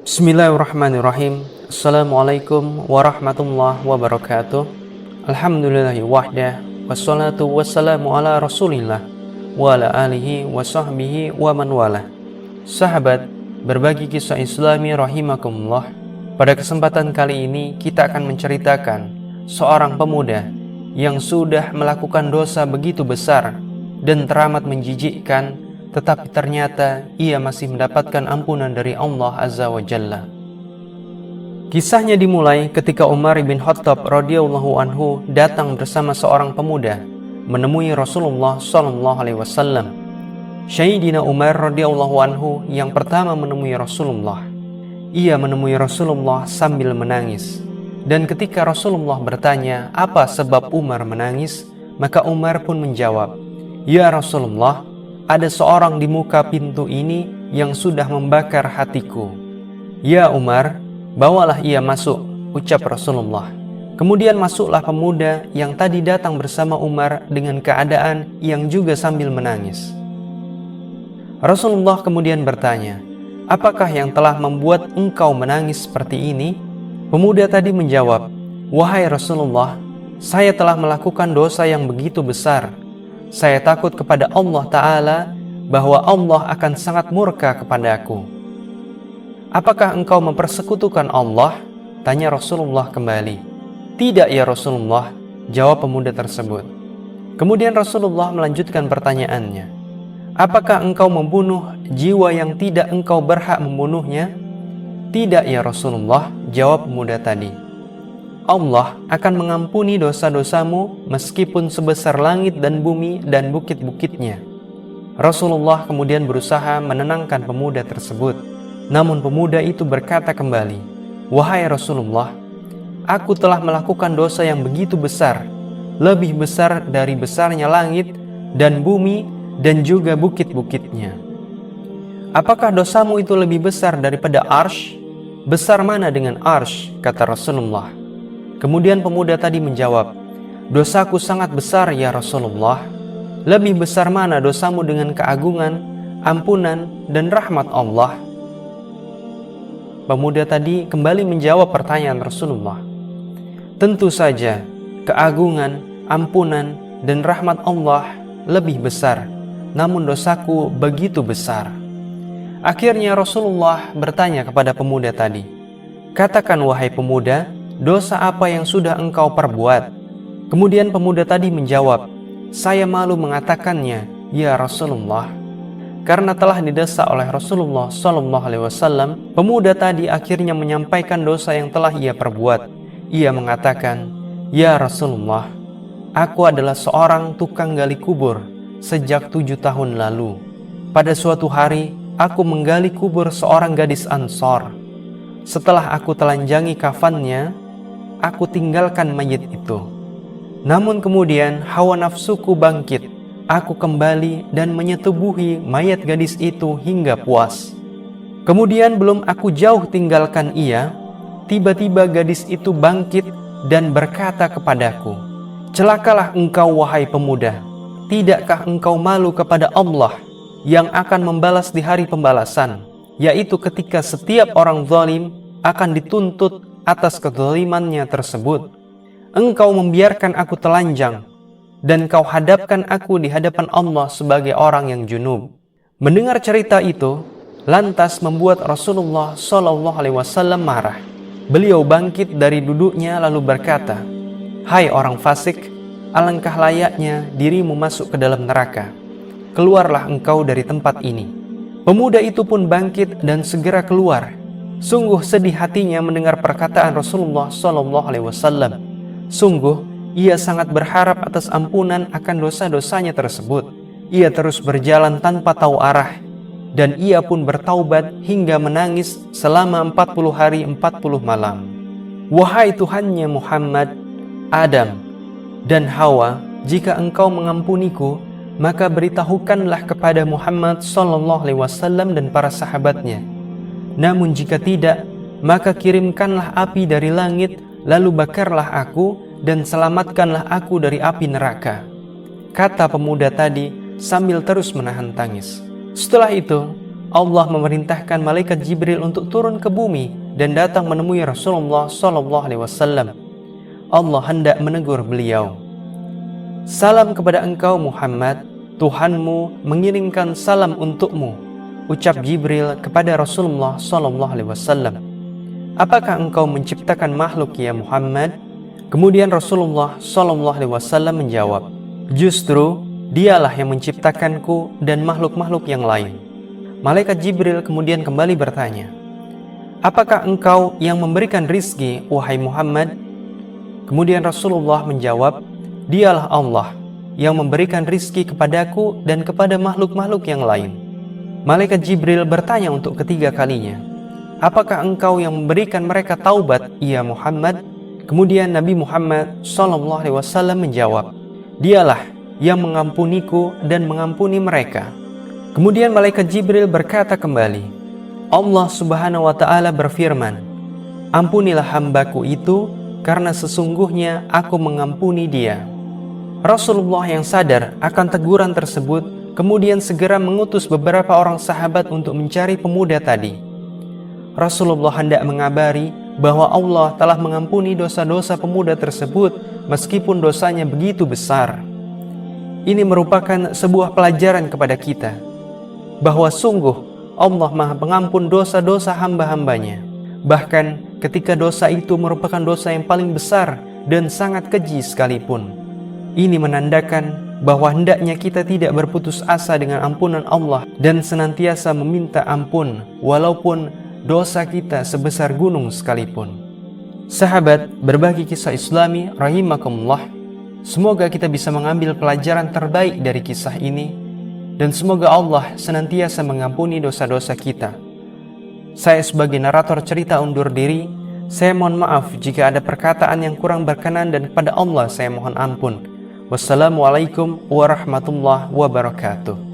Bismillahirrahmanirrahim. Assalamualaikum warahmatullahi wabarakatuh. Alhamdulillahi wahdah, wassalatu wassalamu ala rasulillah wa ala alihi wa sahbihi wa man wala. Sahabat, berbagi kisah islami rahimakumullah. Pada kesempatan kali ini kita akan menceritakan seorang pemuda yang sudah melakukan dosa begitu besar dan teramat menjijikkan, tetapi ternyata ia masih mendapatkan ampunan dari Allah Azza wa Jalla. Kisahnya dimulai ketika Umar bin Khattab radhiyallahu anhu datang bersama seorang pemuda menemui Rasulullah sallallahu alaihi wasallam. Sayyidina Umar radhiyallahu anhu yang pertama menemui Rasulullah. Ia menemui Rasulullah sambil menangis. Dan ketika Rasulullah bertanya apa sebab Umar menangis, maka Umar pun menjawab, "Ya Rasulullah, ada seorang di muka pintu ini yang sudah membakar hatiku." "Ya Umar, bawalah ia masuk," ucap Rasulullah. Kemudian masuklah pemuda yang tadi datang bersama Umar dengan keadaan yang juga sambil menangis. Rasulullah kemudian bertanya, "Apakah yang telah membuat engkau menangis seperti ini?" Pemuda tadi menjawab, "Wahai Rasulullah, saya telah melakukan dosa yang begitu besar. Saya takut kepada Allah Ta'ala bahwa Allah akan sangat murka kepada aku." "Apakah engkau mempersekutukan Allah?" tanya Rasulullah kembali. "Tidak ya Rasulullah," jawab pemuda tersebut. Kemudian Rasulullah melanjutkan pertanyaannya, "Apakah engkau membunuh jiwa yang tidak engkau berhak membunuhnya?" "Tidak ya Rasulullah," jawab pemuda tadi. "Allah akan mengampuni dosa-dosamu meskipun sebesar langit dan bumi dan bukit-bukitnya." Rasulullah kemudian berusaha menenangkan pemuda tersebut. Namun pemuda itu berkata kembali, "Wahai Rasulullah, aku telah melakukan dosa yang begitu besar, lebih besar dari besarnya langit dan bumi dan juga bukit-bukitnya." "Apakah dosamu itu lebih besar daripada arsy?" "Besar mana dengan arsy?" kata Rasulullah. Kemudian pemuda tadi menjawab, "Dosaku sangat besar ya Rasulullah." "Lebih besar mana dosamu dengan keagungan, ampunan, dan rahmat Allah?" Pemuda tadi kembali menjawab pertanyaan Rasulullah, "Tentu saja, keagungan, ampunan, dan rahmat Allah lebih besar, namun dosaku begitu besar." Akhirnya Rasulullah bertanya kepada pemuda tadi, "Katakan wahai pemuda, dosa apa yang sudah engkau perbuat?" Kemudian pemuda tadi menjawab, "Saya malu mengatakannya, ya Rasulullah." Karena telah didesak oleh Rasulullah sallallahu alaihi wasallam, pemuda tadi akhirnya menyampaikan dosa yang telah ia perbuat. Ia mengatakan, "Ya Rasulullah, aku adalah seorang tukang gali kubur sejak 7 tahun lalu. Pada suatu hari, aku menggali kubur seorang gadis Ansor. Setelah aku telanjangi kafannya, aku tinggalkan mayit itu. Namun kemudian hawa nafsuku bangkit. Aku kembali dan menyetubuhi mayat gadis itu hingga puas. Kemudian belum aku jauh tinggalkan ia, tiba-tiba gadis itu bangkit dan berkata kepadaku, 'Celakalah engkau wahai pemuda. Tidakkah engkau malu kepada Allah yang akan membalas di hari pembalasan, yaitu ketika setiap orang zalim akan dituntut atas kezalimannya tersebut. Engkau membiarkan aku telanjang, dan kau hadapkan aku di hadapan Allah sebagai orang yang junub.'" Mendengar cerita itu, lantas membuat Rasulullah sallallahu alaihi wasallam marah. Beliau bangkit dari duduknya lalu berkata, "Hai orang fasik, alangkah layaknya dirimu masuk ke dalam neraka. Keluarlah engkau dari tempat ini." Pemuda itu pun bangkit dan segera keluar. Sungguh sedih hatinya mendengar perkataan Rasulullah sallallahu alaihi wasallam. Sungguh ia sangat berharap atas ampunan akan dosa-dosanya tersebut. Ia terus berjalan tanpa tahu arah, dan ia pun bertaubat hingga menangis selama 40 hari 40 malam. "Wahai Tuhannya Muhammad, Adam, dan Hawa, jika engkau mengampuniku, maka beritahukanlah kepada Muhammad sallallahu alaihi wasallam dan para sahabatnya. Namun jika tidak, maka kirimkanlah api dari langit, lalu bakarlah aku dan selamatkanlah aku dari api neraka," kata pemuda tadi sambil terus menahan tangis. Setelah itu, Allah memerintahkan malaikat Jibril untuk turun ke bumi dan datang menemui Rasulullah SAW. Allah hendak menegur beliau. Salam kepada engkau Muhammad, Tuhanmu mengirimkan salam untukmu, ucap Jibril kepada Rasulullah SAW. Apakah engkau menciptakan makhluk ya Muhammad? Kemudian Rasulullah SAW menjawab, justru dialah yang menciptakanku dan makhluk-makhluk yang lain. Malaikat Jibril kemudian kembali bertanya, apakah engkau yang memberikan rizki wahai Muhammad? Kemudian Rasulullah menjawab, dialah Allah yang memberikan rizki kepadaku dan kepada makhluk-makhluk yang lain. Malaikat Jibril bertanya untuk ketiga kalinya, apakah engkau yang memberikan mereka taubat ya Muhammad? Kemudian Nabi Muhammad SAW menjawab, dialah yang mengampuniku dan mengampuni mereka. Kemudian malaikat Jibril berkata kembali, Allah Subhanahu wa Ta'ala berfirman, ampunilah hambaku itu karena sesungguhnya aku mengampuni dia. Rasulullah yang sadar akan teguran tersebut kemudian segera mengutus beberapa orang sahabat untuk mencari pemuda tadi. Rasulullah hendak mengabari bahwa Allah telah mengampuni dosa-dosa pemuda tersebut meskipun dosanya begitu besar. Ini merupakan sebuah pelajaran kepada kita bahwa sungguh Allah Maha Pengampun dosa-dosa hamba-hambanya. Bahkan ketika dosa itu merupakan dosa yang paling besar dan sangat keji sekalipun. Ini menandakan bahwa hendaknya kita tidak berputus asa dengan ampunan Allah dan senantiasa meminta ampun walaupun dosa kita sebesar gunung sekalipun. Sahabat, berbagi kisah Islami rahimakumullah. Semoga kita bisa mengambil pelajaran terbaik dari kisah ini dan semoga Allah senantiasa mengampuni dosa-dosa kita. Saya sebagai narator cerita undur diri. Saya mohon maaf jika ada perkataan yang kurang berkenan dan kepada Allah saya mohon ampun. Wassalamualaikum warahmatullahi wabarakatuh.